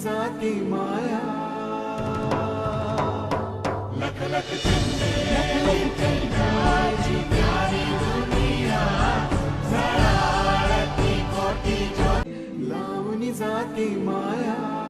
जाती माया लख लख चंदे चंद्राची प्यारी दुनिया जळाळती कोटी ज्योती लावून जाती माया